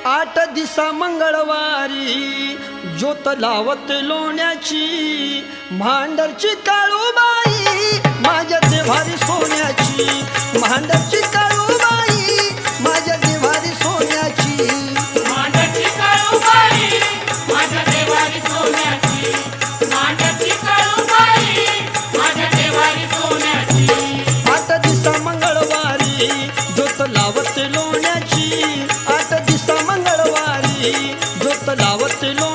8 दिसा मंगळवारी ज्योत लावत लोण्याची भांडरची काळूबाई माझ्या देवारी सोन्याची भांडरची काळूबाई माझ्या देवारी सोन्याची मांडची काळूबाई माझ्या देवारी सोन्याची मांडची काळूबाई माझ्या देवारी सोन्याची 8 दिसा मंगळवारी ज्योत लावत लोण्याची 8 दिसा मंगळवारी ज्योत लावत लोण्याची